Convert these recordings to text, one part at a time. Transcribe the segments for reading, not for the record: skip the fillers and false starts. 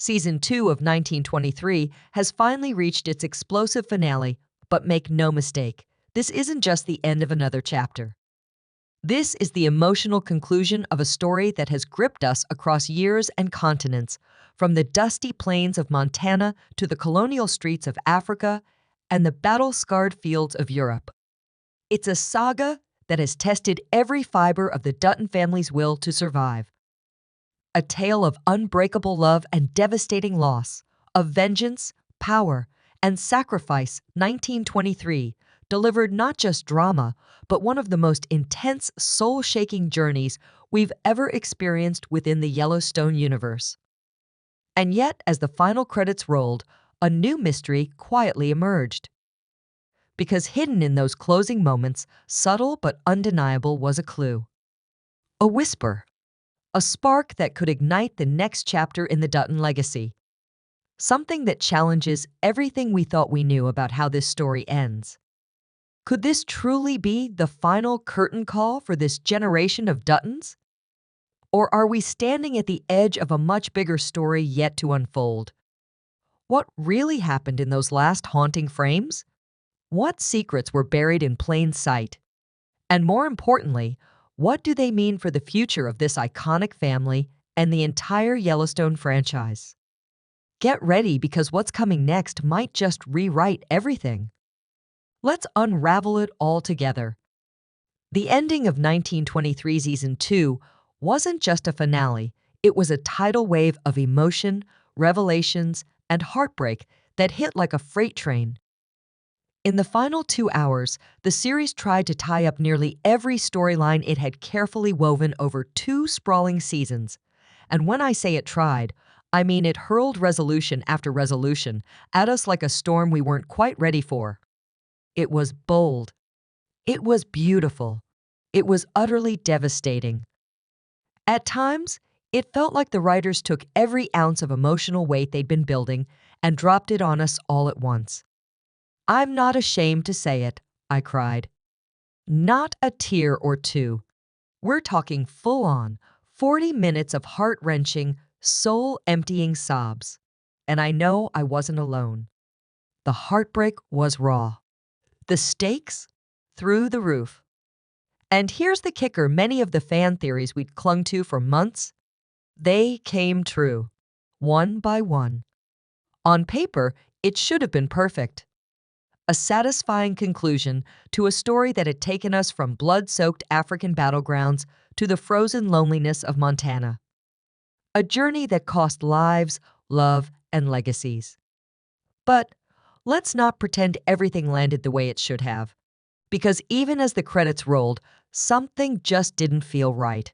Season 2 of 1923 has finally reached its explosive finale, but make no mistake, this isn't just the end of another chapter. This is the emotional conclusion of a story that has gripped us across years and continents, from the dusty plains of Montana to the colonial streets of Africa and the battle-scarred fields of Europe. It's a saga that has tested every fiber of the Dutton family's will to survive. A tale of unbreakable love and devastating loss, of vengeance, power, and sacrifice. 1923 delivered not just drama, but one of the most intense, soul-shaking journeys we've ever experienced within the Yellowstone universe. And yet, as the final credits rolled, a new mystery quietly emerged. Because hidden in those closing moments, subtle but undeniable, was a clue. A whisper. A spark that could ignite the next chapter in the Dutton legacy. Something that challenges everything we thought we knew about how this story ends. Could this truly be the final curtain call for this generation of Duttons? Or are we standing at the edge of a much bigger story yet to unfold? What really happened in those last haunting frames? What secrets were buried in plain sight? And more importantly, what do they mean for the future of this iconic family and the entire Yellowstone franchise? Get ready, because what's coming next might just rewrite everything. Let's unravel it all together. The ending of 1923 Season 2 wasn't just a finale, it was a tidal wave of emotion, revelations, and heartbreak that hit like a freight train. In the final 2 hours, the series tried to tie up nearly every storyline it had carefully woven over 2 sprawling seasons. And when I say it tried, I mean it hurled resolution after resolution at us like a storm we weren't quite ready for. It was bold. It was beautiful. It was utterly devastating. At times, it felt like the writers took every ounce of emotional weight they'd been building and dropped it on us all at once. I'm not ashamed to say it, I cried. Not a tear or two. We're talking full-on, 40 minutes of heart-wrenching, soul-emptying sobs. And I know I wasn't alone. The heartbreak was raw. The stakes? Through the roof. And here's the kicker: many of the fan theories we'd clung to for months, they came true, one by one. On paper, it should have been perfect. A satisfying conclusion to a story that had taken us from blood-soaked African battlegrounds to the frozen loneliness of Montana. A journey that cost lives, love, and legacies. But let's not pretend everything landed the way it should have. Because even as the credits rolled, something just didn't feel right.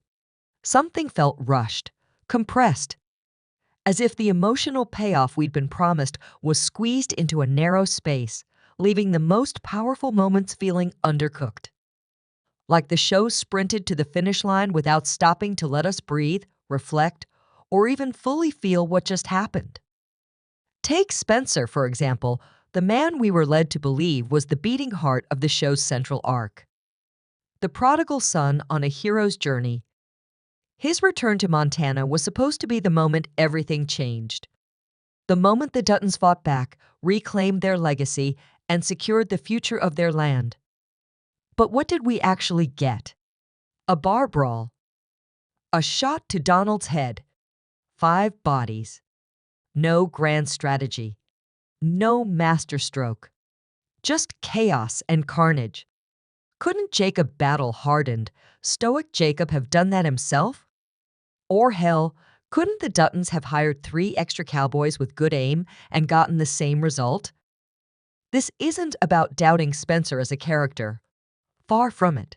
Something felt rushed, compressed. As if the emotional payoff we'd been promised was squeezed into a narrow space, leaving the most powerful moments feeling undercooked. Like the show sprinted to the finish line without stopping to let us breathe, reflect, or even fully feel what just happened. Take Spencer, for example, the man we were led to believe was the beating heart of the show's central arc. The prodigal son on a hero's journey. His return to Montana was supposed to be the moment everything changed. The moment the Duttons fought back, reclaimed their legacy, and secured the future of their land. But what did we actually get? A bar brawl. A shot to Donald's head. 5 bodies. No grand strategy. No masterstroke. Just chaos and carnage. Couldn't Jacob battle-hardened, stoic Jacob have done that himself? Or hell, couldn't the Duttons have hired 3 extra cowboys with good aim and gotten the same result? This isn't about doubting Spencer as a character. Far from it.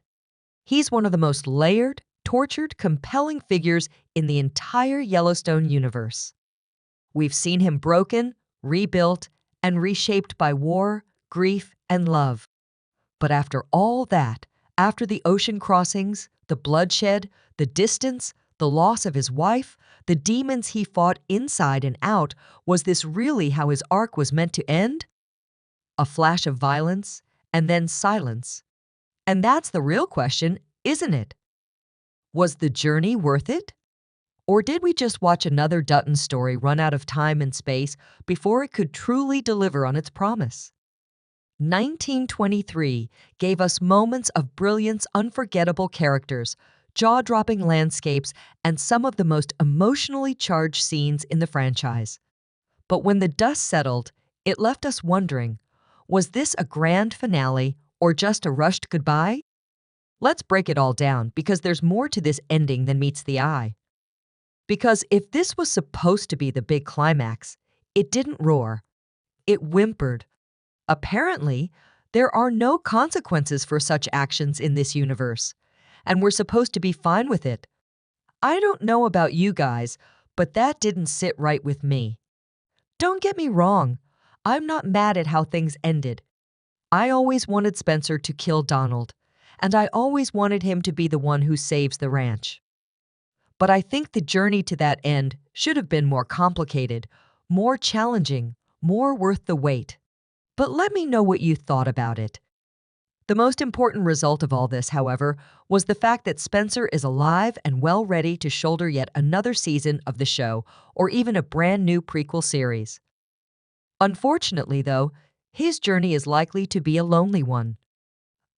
He's one of the most layered, tortured, compelling figures in the entire Yellowstone universe. We've seen him broken, rebuilt, and reshaped by war, grief, and love. But after all that, after the ocean crossings, the bloodshed, the distance, the loss of his wife, the demons he fought inside and out, was this really how his arc was meant to end? A flash of violence, and then silence. And that's the real question, isn't it? Was the journey worth it? Or did we just watch another Dutton story run out of time and space before it could truly deliver on its promise? 1923 gave us moments of brilliance, unforgettable characters, jaw-dropping landscapes, and some of the most emotionally charged scenes in the franchise. But when the dust settled, it left us wondering, was this a grand finale or just a rushed goodbye? Let's break it all down because there's more to this ending than meets the eye. Because if this was supposed to be the big climax, it didn't roar. It whimpered. Apparently, there are no consequences for such actions in this universe, and we're supposed to be fine with it. I don't know about you guys, but that didn't sit right with me. Don't get me wrong, I'm not mad at how things ended. I always wanted Spencer to kill Donald, and I always wanted him to be the one who saves the ranch. But I think the journey to that end should have been more complicated, more challenging, more worth the wait. But let me know what you thought about it. The most important result of all this, however, was the fact that Spencer is alive and well ready to shoulder yet another season of the show or even a brand new prequel series. Unfortunately, though, his journey is likely to be a lonely one.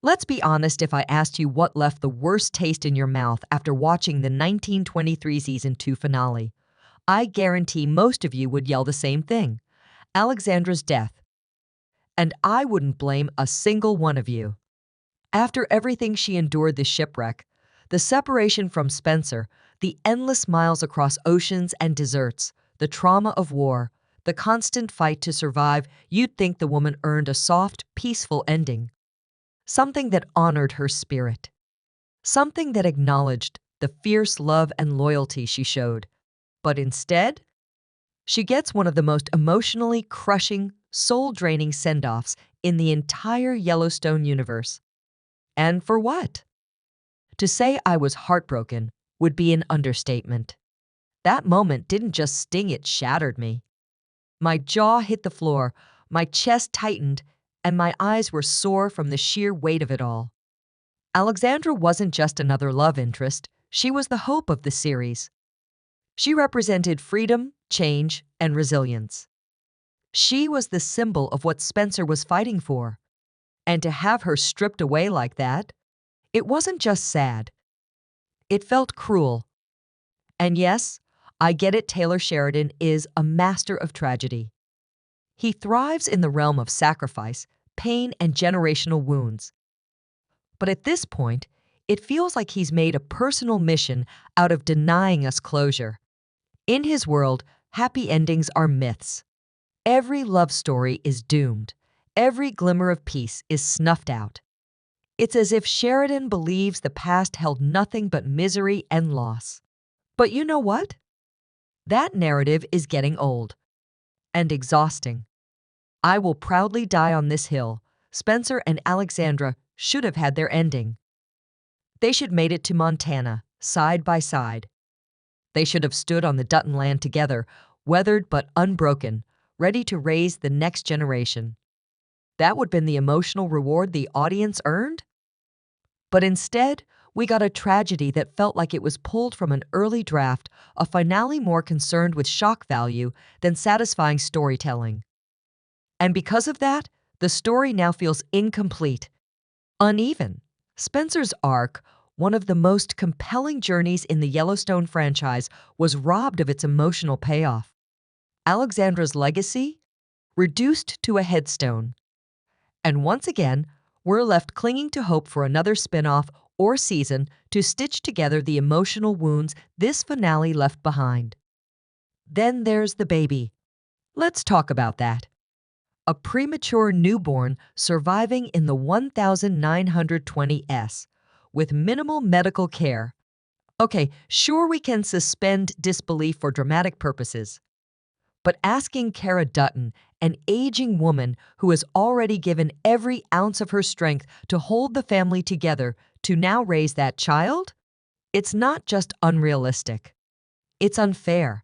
Let's be honest if I asked you what left the worst taste in your mouth after watching the 1923 Season 2 finale. I guarantee most of you would yell the same thing: Alexandra's death. And I wouldn't blame a single one of you. After everything she endured the shipwreck, the separation from Spencer, the endless miles across oceans and deserts, the trauma of war, the constant fight to survive, you'd think the woman earned a soft, peaceful ending. Something that honored her spirit. Something that acknowledged the fierce love and loyalty she showed. But instead, she gets one of the most emotionally crushing, soul-draining send-offs in the entire Yellowstone universe. And for what? To say I was heartbroken would be an understatement. That moment didn't just sting, it shattered me. My jaw hit the floor, my chest tightened, and my eyes were sore from the sheer weight of it all. Alexandra wasn't just another love interest, she was the hope of the series. She represented freedom, change, and resilience. She was the symbol of what Spencer was fighting for. And to have her stripped away like that, it wasn't just sad. It felt cruel. And yes, I get it, Taylor Sheridan is a master of tragedy. He thrives in the realm of sacrifice, pain, and generational wounds. But at this point, it feels like he's made a personal mission out of denying us closure. In his world, happy endings are myths. Every love story is doomed. Every glimmer of peace is snuffed out. It's as if Sheridan believes the past held nothing but misery and loss. But you know what? That narrative is getting old and exhausting. I will proudly die on this hill. Spencer and Alexandra should have had their ending. They should made it to Montana, side by side. They should have stood on the Dutton land together, weathered but unbroken, ready to raise the next generation. That would have been the emotional reward the audience earned. But instead, we got a tragedy that felt like it was pulled from an early draft, a finale more concerned with shock value than satisfying storytelling. And because of that, the story now feels incomplete, uneven. Spencer's arc, one of the most compelling journeys in the Yellowstone franchise, was robbed of its emotional payoff. Alexandra's legacy, reduced to a headstone. And once again, we're left clinging to hope for another spin-off or season to stitch together the emotional wounds this finale left behind. Then there's the baby. Let's talk about that. A premature newborn surviving in the 1920s with minimal medical care. Okay, sure, we can suspend disbelief for dramatic purposes. But asking Cara Dutton, an aging woman who has already given every ounce of her strength to hold the family together, to now raise that child? It's not just unrealistic. It's unfair.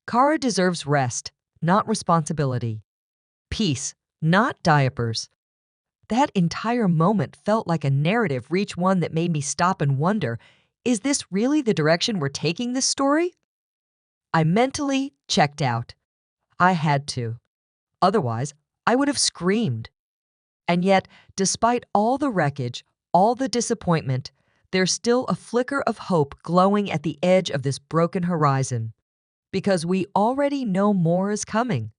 Cara deserves rest, not responsibility. Peace, not diapers. That entire moment felt like a narrative reach, one that made me stop and wonder, is this really the direction we're taking this story? I mentally checked out. I had to. Otherwise, I would have screamed. And yet, despite all the wreckage, all the disappointment, there's still a flicker of hope glowing at the edge of this broken horizon. Because we already know more is coming.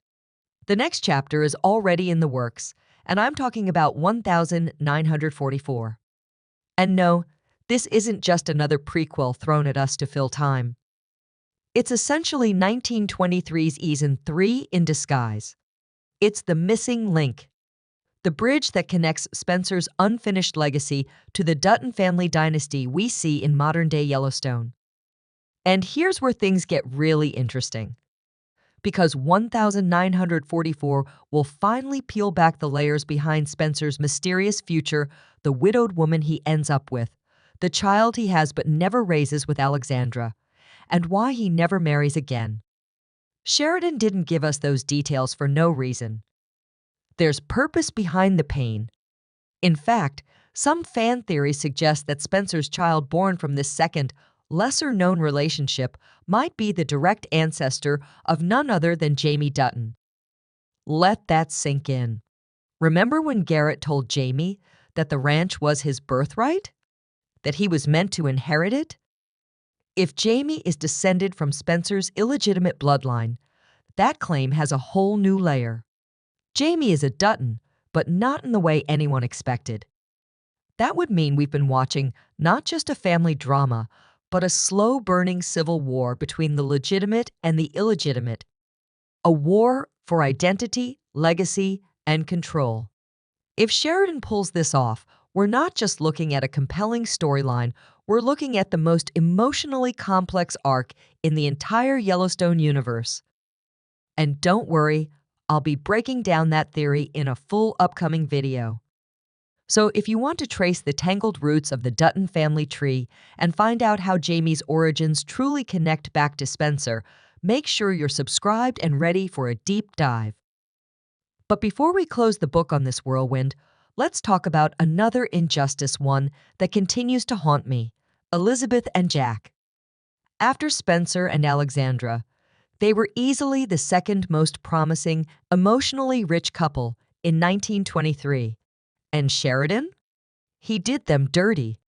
The next chapter is already in the works, and I'm talking about 1944. And no, this isn't just another prequel thrown at us to fill time. It's essentially 1923's Season 3 in disguise. It's the missing link, the bridge that connects Spencer's unfinished legacy to the Dutton family dynasty we see in modern-day Yellowstone. And here's where things get really interesting. Because 1944 will finally peel back the layers behind Spencer's mysterious future, the widowed woman he ends up with, the child he has but never raises with Alexandra, and why he never marries again. Sheridan didn't give us those details for no reason. There's purpose behind the pain. In fact, some fan theories suggest that Spencer's child born from this second, lesser-known relationship might be the direct ancestor of none other than Jamie Dutton. Let that sink in. Remember when Garrett told Jamie that the ranch was his birthright? That he was meant to inherit it? If Jamie is descended from Spencer's illegitimate bloodline, that claim has a whole new layer. Jamie is a Dutton, but not in the way anyone expected. That would mean we've been watching not just a family drama, but a slow-burning civil war between the legitimate and the illegitimate. A war for identity, legacy, and control. If Sheridan pulls this off, we're not just looking at a compelling storyline, we're looking at the most emotionally complex arc in the entire Yellowstone universe. And don't worry, I'll be breaking down that theory in a full upcoming video. So if you want to trace the tangled roots of the Dutton family tree and find out how Jamie's origins truly connect back to Spencer, make sure you're subscribed and ready for a deep dive. But before we close the book on this whirlwind, let's talk about another injustice, one that continues to haunt me: Elizabeth and Jack. After Spencer and Alexandra, they were easily the second most promising, emotionally rich couple in 1923. And Sheridan? He did them dirty.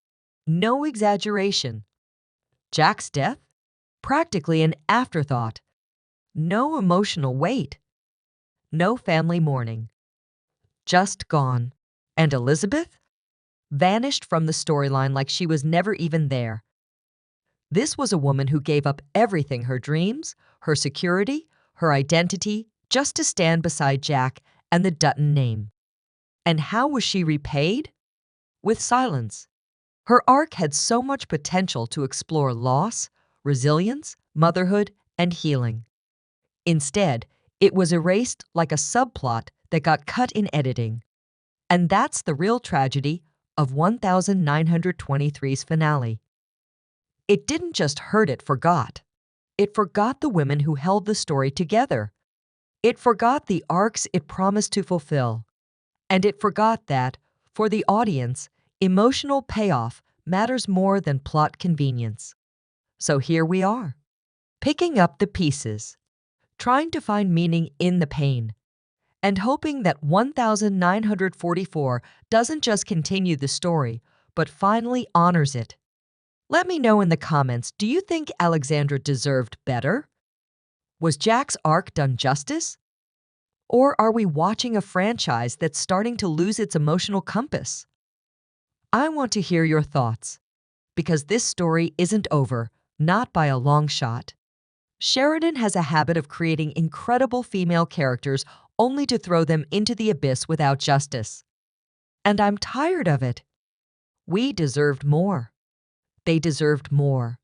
No exaggeration. Jack's death? Practically an afterthought. No emotional weight. No family mourning. Just gone. And Elizabeth? Vanished from the storyline like she was never even there. This was a woman who gave up everything: her dreams, her security, her identity, just to stand beside Jack and the Dutton name. And how was she repaid? With silence. Her arc had so much potential to explore loss, resilience, motherhood, and healing. Instead, it was erased like a subplot that got cut in editing. And that's the real tragedy of 1923's finale. It didn't just hurt, it forgot. It forgot the women who held the story together. It forgot the arcs it promised to fulfill. And it forgot that, for the audience, emotional payoff matters more than plot convenience. So here we are, picking up the pieces, trying to find meaning in the pain, and hoping that 1944 doesn't just continue the story, but finally honors it. Let me know in the comments, do you think Alexandra deserved better? Was Jack's arc done justice? Or are we watching a franchise that's starting to lose its emotional compass? I want to hear your thoughts, because this story isn't over, not by a long shot. Sheridan has a habit of creating incredible female characters only to throw them into the abyss without justice. And I'm tired of it. We deserved more. They deserved more.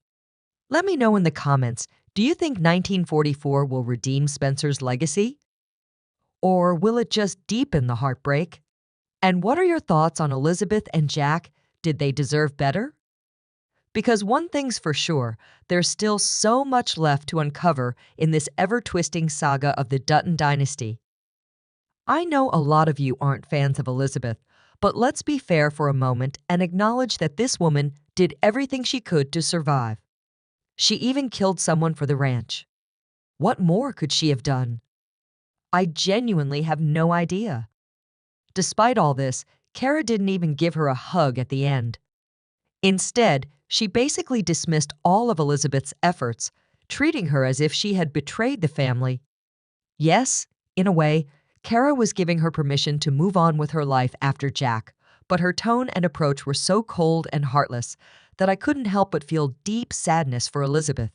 Let me know in the comments, do you think 1944 will redeem Spencer's legacy? Or will it just deepen the heartbreak? And what are your thoughts on Elizabeth and Jack? Did they deserve better? Because one thing's for sure, there's still so much left to uncover in this ever-twisting saga of the Dutton dynasty. I know a lot of you aren't fans of Elizabeth, but let's be fair for a moment and acknowledge that this woman did everything she could to survive. She even killed someone for the ranch. What more could she have done? I genuinely have no idea. Despite all this, Cara didn't even give her a hug at the end. Instead, she basically dismissed all of Elizabeth's efforts, treating her as if she had betrayed the family. Yes, in a way, Cara was giving her permission to move on with her life after Jack, but her tone and approach were so cold and heartless that I couldn't help but feel deep sadness for Elizabeth.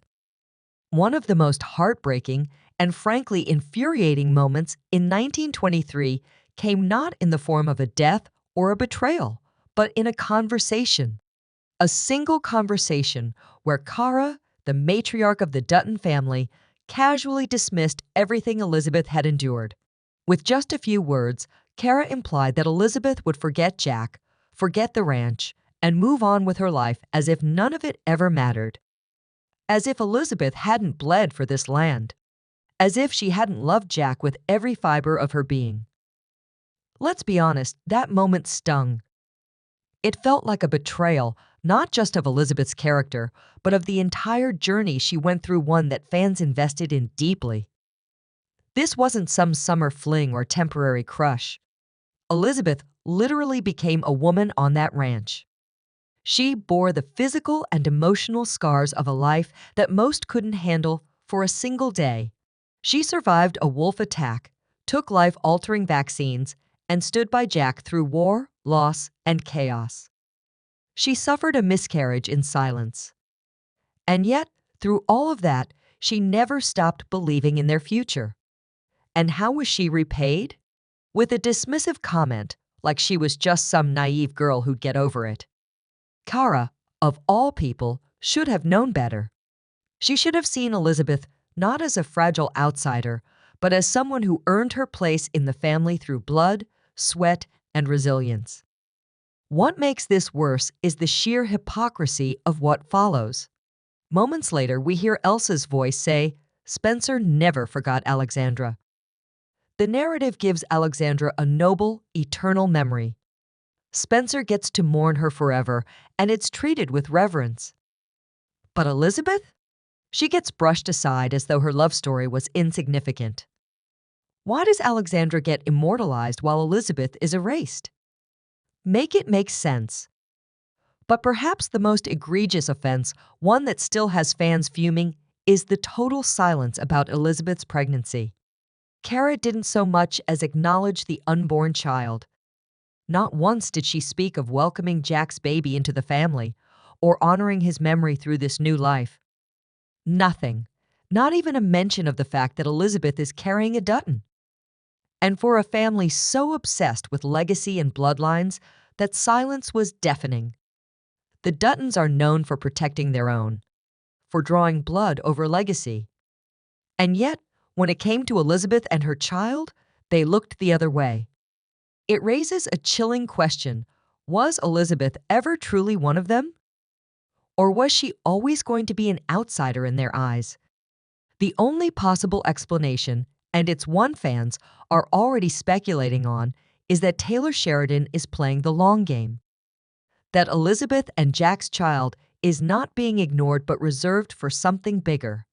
One of the most heartbreaking and frankly infuriating moments in 1923 came not in the form of a death or a betrayal, but in a conversation. A single conversation where Cara, the matriarch of the Dutton family, casually dismissed everything Elizabeth had endured. With just a few words, Cara implied that Elizabeth would forget Jack, forget the ranch, and move on with her life as if none of it ever mattered. As if Elizabeth hadn't bled for this land. As if she hadn't loved Jack with every fiber of her being. Let's be honest, that moment stung. It felt like a betrayal, not just of Elizabeth's character, but of the entire journey she went through, one that fans invested in deeply. This wasn't some summer fling or temporary crush. Elizabeth literally became a woman on that ranch. She bore the physical and emotional scars of a life that most couldn't handle for a single day. She survived a wolf attack, took life-altering vaccines, and stood by Jack through war, loss, and chaos. She suffered a miscarriage in silence. And yet, through all of that, she never stopped believing in their future. And how was she repaid? With a dismissive comment, like she was just some naive girl who'd get over it. Cara, of all people, should have known better. She should have seen Elizabeth not as a fragile outsider, but as someone who earned her place in the family through blood, sweat, and resilience. What makes this worse is the sheer hypocrisy of what follows. Moments later, we hear Elsa's voice say, "Spencer never forgot Alexandra." The narrative gives Alexandra a noble, eternal memory. Spencer gets to mourn her forever, and it's treated with reverence. But Elizabeth? She gets brushed aside as though her love story was insignificant. Why does Alexandra get immortalized while Elizabeth is erased? Make it make sense. But perhaps the most egregious offense, one that still has fans fuming, is the total silence about Elizabeth's pregnancy. Cara didn't so much as acknowledge the unborn child. Not once did she speak of welcoming Jack's baby into the family or honoring his memory through this new life. Nothing. Not even a mention of the fact that Elizabeth is carrying a Dutton. And for a family so obsessed with legacy and bloodlines, that silence was deafening. The Duttons are known for protecting their own, for drawing blood over legacy. And yet, when it came to Elizabeth and her child, they looked the other way. It raises a chilling question. Was Elizabeth ever truly one of them? Or was she always going to be an outsider in their eyes? The only possible explanation, and it's one fans are already speculating on, is that Taylor Sheridan is playing the long game. That Elizabeth and Jack's child is not being ignored but reserved for something bigger.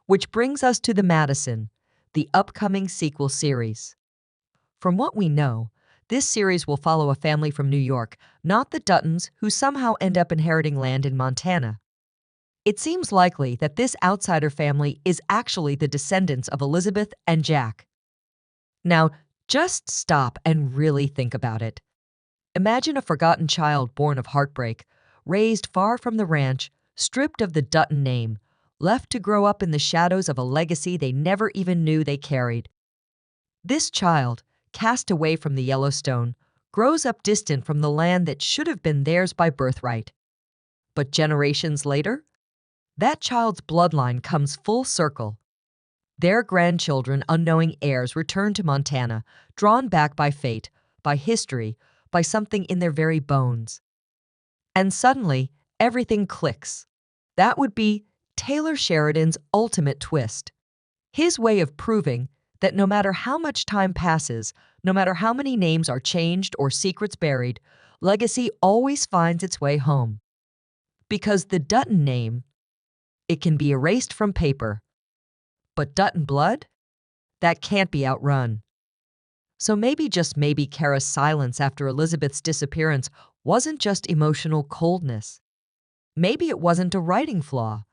Which brings us to The Madison, the upcoming sequel series. From what we know, this series will follow a family from New York, not the Duttons, who somehow end up inheriting land in Montana. It seems likely that this outsider family is actually the descendants of Elizabeth and Jack. Now, just stop and really think about it. Imagine a forgotten child born of heartbreak, raised far from the ranch, stripped of the Dutton name, left to grow up in the shadows of a legacy they never even knew they carried. This child, cast away from the Yellowstone, grows up distant from the land that should have been theirs by birthright. But generations later, that child's bloodline comes full circle. Their grandchildren, unknowing heirs, return to Montana, drawn back by fate, by history, by something in their very bones. And suddenly, everything clicks. That would be Taylor Sheridan's ultimate twist. His way of proving that no matter how much time passes, no matter how many names are changed or secrets buried, legacy always finds its way home. Because the Dutton name, it can be erased from paper, But Dutton blood? That can't be outrun. So maybe, just maybe, Cara's silence after Elizabeth's disappearance wasn't just emotional coldness. Maybe it wasn't a writing flaw.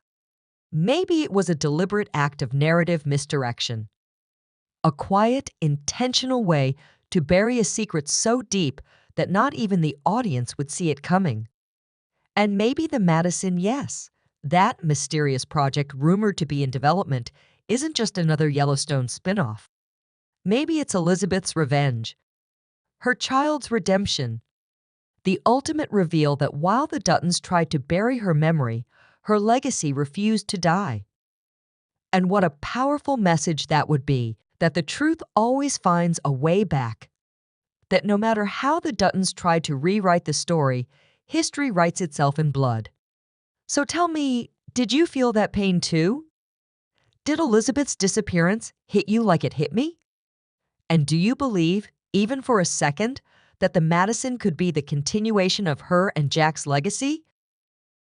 Maybe it was a deliberate act of narrative misdirection. A quiet, intentional way to bury a secret so deep that not even the audience would see it coming. And maybe the Madison, yes, that mysterious project rumored to be in development, isn't just another Yellowstone spinoff. Maybe it's Elizabeth's revenge, her child's redemption, the ultimate reveal that while the Duttons tried to bury her memory, her legacy refused to die. And what a powerful message that would be, that the truth always finds a way back. That no matter how the Duttons tried to rewrite the story, history writes itself in blood. So tell me, did you feel that pain too? Did Elizabeth's disappearance hit you like it hit me? And do you believe, even for a second, that the Madison could be the continuation of her and Jack's legacy?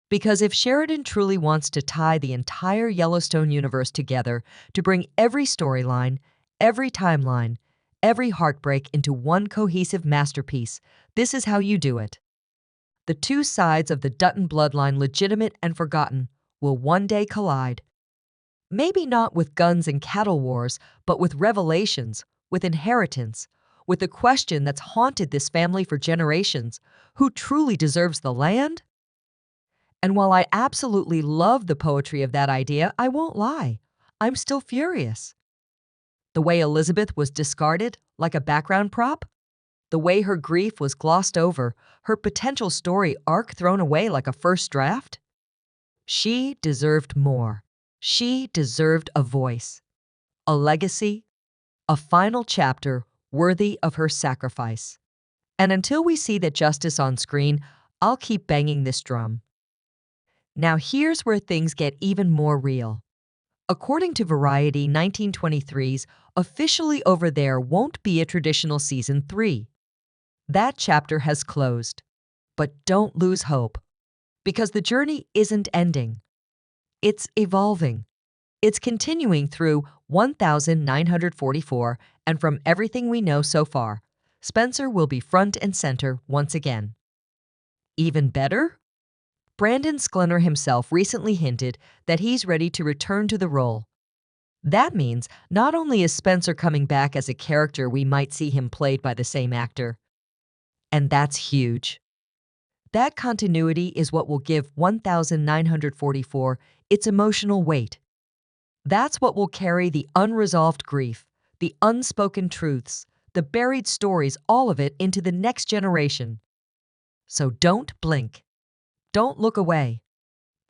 Because if Sheridan truly wants to tie the entire Yellowstone universe together to bring every storyline, every timeline, every heartbreak into one cohesive masterpiece, this is how you do it. The two sides of the Dutton bloodline, legitimate and forgotten, will one day collide. Maybe not with guns and cattle wars, but with revelations, with inheritance, with the question that's haunted this family for generations: who truly deserves the land? And while I absolutely love the poetry of that idea, I won't lie, I'm still furious. The way Elizabeth was discarded like a background prop, the way her grief was glossed over, her potential story arc thrown away like a first draft. She deserved more. She deserved a voice, a legacy, a final chapter worthy of her sacrifice. And until we see that justice on screen, I'll keep banging this drum. Now here's where things get even more real. According to Variety, 1923's Officially Over There won't be a traditional season 3. That chapter has closed. But don't lose hope, because the journey isn't ending. It's evolving. It's continuing through 1944, and from everything we know so far, Spencer will be front and center once again. Even better? Brandon Sklenar himself recently hinted that he's ready to return to the role. That means not only is Spencer coming back as a character, we might see him played by the same actor. And that's huge. That continuity is what will give 1944 its emotional weight. That's what will carry the unresolved grief, the unspoken truths, the buried stories, all of it into the next generation. So don't blink. Don't look away.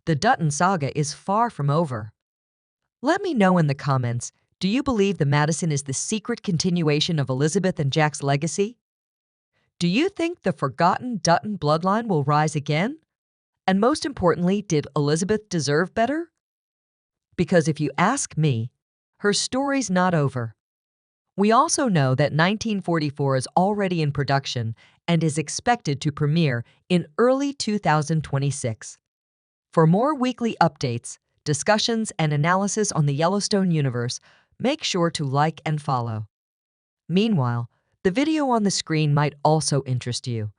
The Dutton saga is far from over. Let me know in the comments, do you believe the Madison is the secret continuation of Elizabeth and Jack's legacy? Do you think the forgotten Dutton bloodline will rise again? And most importantly, did Elizabeth deserve better? Because if you ask me, her story's not over. We also know that 1944 is already in production and is expected to premiere in early 2026. For more weekly updates, discussions, and analysis on the Yellowstone universe, make sure to like and follow. Meanwhile, the video on the screen might also interest you.